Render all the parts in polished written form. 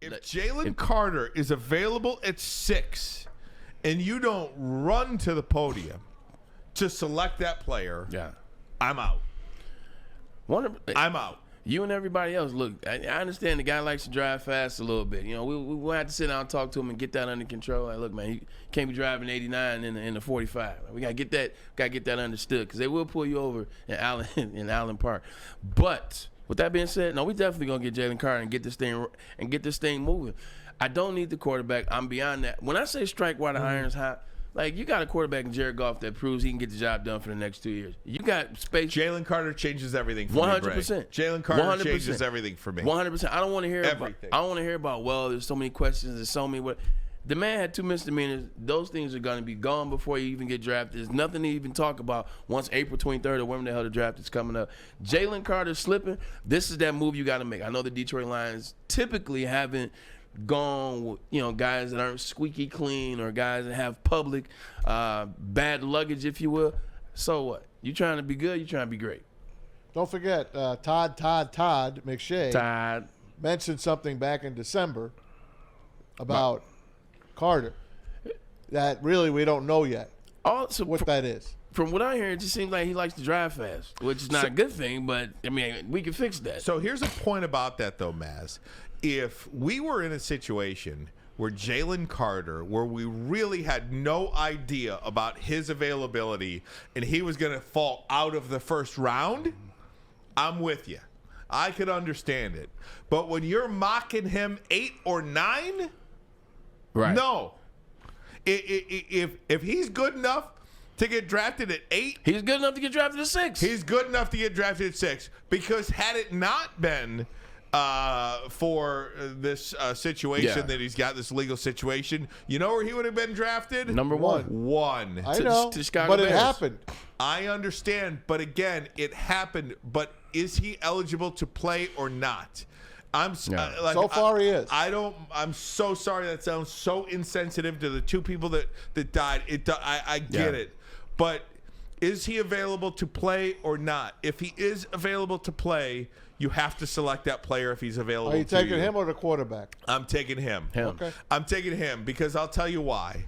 If Jalen Carter is available at 6 and you don't run to the podium to select that player, I'm out. I'm out. You and everybody else, look, I understand the guy likes to drive fast a little bit. You know, we'll have to sit down and talk to him and get that under control. Like, look, man, you can't be driving 89 in the 45. We gotta get that understood because they will pull you over in Allen Park. But with that being said, no, we definitely gonna get Jalen Carter and get this thing moving. I don't need the quarterback. I'm beyond that. When I say strike while the iron's hot, like, you got a quarterback in Jared Goff that proves he can get the job done for the next 2 years. You got space. Jalen Carter changes everything for 100%. me, Jalen Carter 100%. Changes everything for me. 100%. I don't want to hear everything. I don't want to hear about, well, there's so many questions, there's so many what. The man had 2 misdemeanors. Those things are going to be gone before you even get drafted. There's nothing to even talk about once April 23rd or when the hell the draft is coming up. Jalen Carter slipping, this is that move you got to make. I know the Detroit Lions typically haven't gone with, guys that aren't squeaky clean or guys that have public bad luggage, if you will. So what? You trying to be good, you trying to be great. Don't forget, Todd McShay mentioned something back in December about Carter that really we don't know yet what that is. From what I hear, it just seems like he likes to drive fast, which is not a good thing, but, I mean, we can fix that. So here's a point about that, though, Maz. If we were in a situation where Jalen Carter, where we really had no idea about his availability and he was going to fall out of the first round, I'm with you. I could understand it. But when you're mocking him 8 or 9, right? No. If he's good enough to get drafted at 8, he's good enough to get drafted at 6. He's good enough to get drafted at 6 because had it not been for this situation that he's got, this legal situation, you know where he would have been drafted? Number one. I know, to Chicago but Bears. It happened. I understand, but again, it happened. But is he eligible to play or not? So far he is. I'm so sorry. That sounds so insensitive to the 2 people that died. I get it, but is he available to play or not? If he is available to play, you have to select that player if he's available. Are you taking him or the quarterback? I'm taking him. Okay. I'm taking him because I'll tell you why.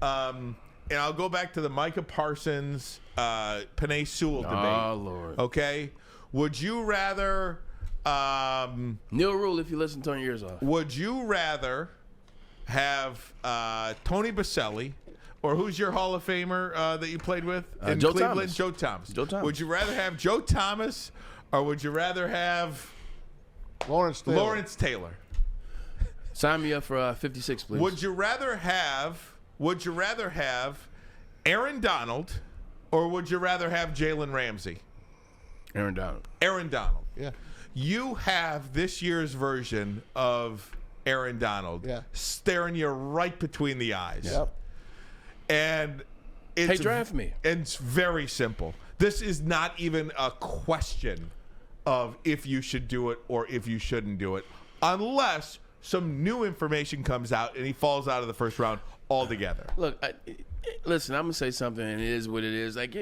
And I'll go back to the Micah Parsons, Penei Sewell debate. Oh, Lord. Okay. Would you rather... Neil Rule, if you listen, turn your ears off. Would you rather have Tony Baselli, or who's your Hall of Famer that you played with in Joe Cleveland? Thomas. Joe Thomas. Joe Thomas. Would you rather have Joe Thomas, or would you rather have Lawrence Taylor? Sign me up for 56, please. Would you rather have Aaron Donald, or would you rather have Jalen Ramsey? Aaron Donald. Aaron Donald. Yeah. You have this year's version of Aaron Donald staring you right between the eyes. Yep. And it's draft me. And it's very simple. This is not even a question of if you should do it or if you shouldn't do it, unless some new information comes out and he falls out of the first round altogether. Look, listen, I'm going to say something, and it is what it is. Like,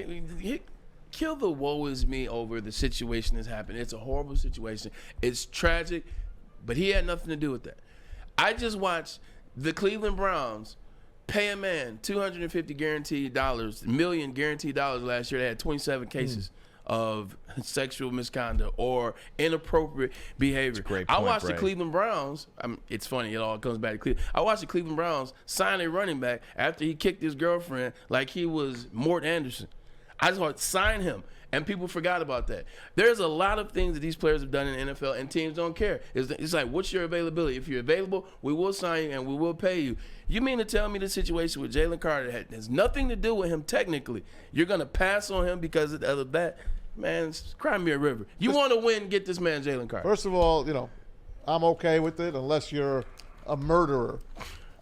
kill the woe is me over the situation that's happened. It's a horrible situation. It's tragic, but he had nothing to do with that. I just watched the Cleveland Browns pay a man $250 million guaranteed dollars last year. They had 27 cases of sexual misconduct or inappropriate behavior. That's a great I point, watched Bray. the Cleveland Browns. It's funny. It all comes back to Cleveland. I watched the Cleveland Browns sign a running back after he kicked his girlfriend like he was Mort Anderson. I just want to sign him, and people forgot about that. There's a lot of things that these players have done in the NFL, and teams don't care. It's like, what's your availability? If you're available, we will sign you, and we will pay you. You mean to tell me the situation with Jalen Carter has nothing to do with him technically? You're going to pass on him because of that? Man, cry me a river. You want to win, get this man Jalen Carter. First of all, I'm okay with it unless you're a murderer.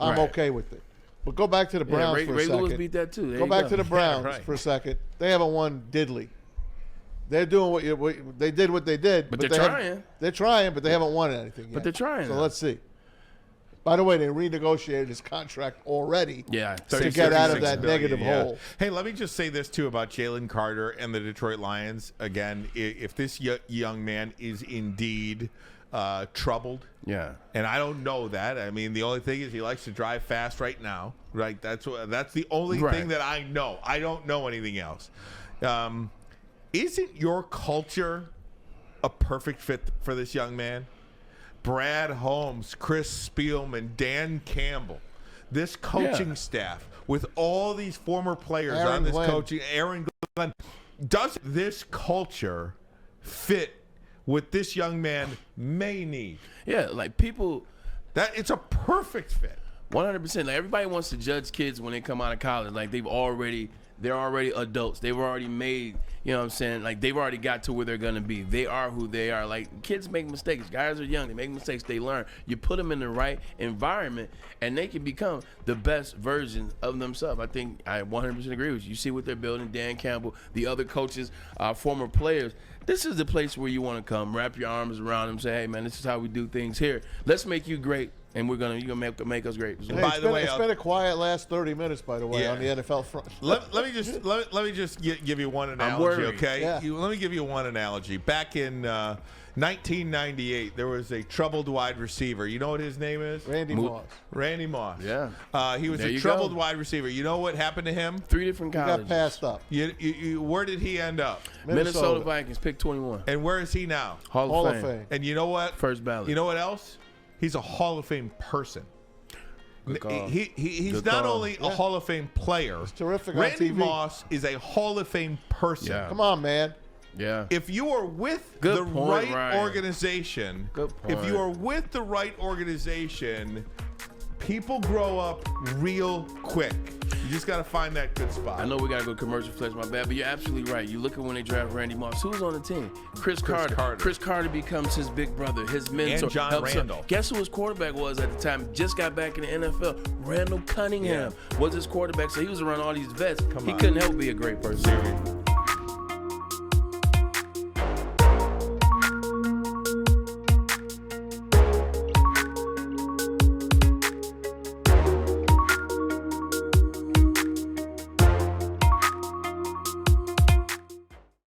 I'm okay with it. But go back to the Browns for a Ray second. Lewis beat that too. Go back to the Browns for a second. They haven't won diddly. They're doing what they did. What they did, but they're trying. They're trying, but they haven't won anything yet. But they're trying. So let's see. By the way, they renegotiated his contract already. Yeah, to get out of that negative hole. Hey, let me just say this too about Jalen Carter and the Detroit Lions. Again, if this young man is indeed troubled. Yeah. And I don't know that. I mean, the only thing is he likes to drive fast right now. Right? That's the only thing that I know. I don't know anything else. Isn't your culture a perfect fit for this young man? Brad Holmes, Chris Spielman, Dan Campbell, this coaching staff with all these former players on this coaching, Aaron Glenn. Does this culture fit what this young man may need? Yeah, like people. It's a perfect fit. 100%. Like everybody wants to judge kids when they come out of college. Like they're already adults. They've already made, you know what I'm saying? Like they've already got to where they're going to be. They are who they are. Like kids make mistakes. Guys are young. They make mistakes. They learn. You put them in the right environment and they can become the best version of themselves. I think I 100% agree with you. You see what they're building, Dan Campbell, the other coaches, former players. This is the place where you want to come, wrap your arms around them, say, hey, man, this is how we do things here. Let's make you great. And you're gonna make us great. Hey, by the way, it's been a quiet last 30 minutes. By the way, on the NFL front. Let me just give you one analogy, okay? Yeah. Let me give you one analogy. Back in 1998, there was a troubled wide receiver. You know what his name is? Randy Moss. Randy Moss. Yeah. He was a troubled wide receiver. You know what happened to him? 3 different colleges. He got passed up. Where did he end up? Minnesota Vikings, pick 21. And where is he now? Hall of Fame. And you know what? First ballot. You know what else? He's a Hall of Fame person. He's not only a Hall of Fame player. He's terrific on Randy TV. Moss is a Hall of Fame person. Yeah. Come on, man. Yeah. If you are with Good the point, right Ryan. organization, Good point. if you are with the right organization, people grow up real quick. You just got to find that good spot. I know we got to go commercial flex, my bad, but you're absolutely right. You look at when they draft Randy Moss. Who's on the team? Chris Carter. Chris Carter becomes his big brother, his mentor. And John Randall. Guess who his quarterback was at the time? Just got back in the NFL. Randall Cunningham was his quarterback, so he was around all these vets. He couldn't help be a great person.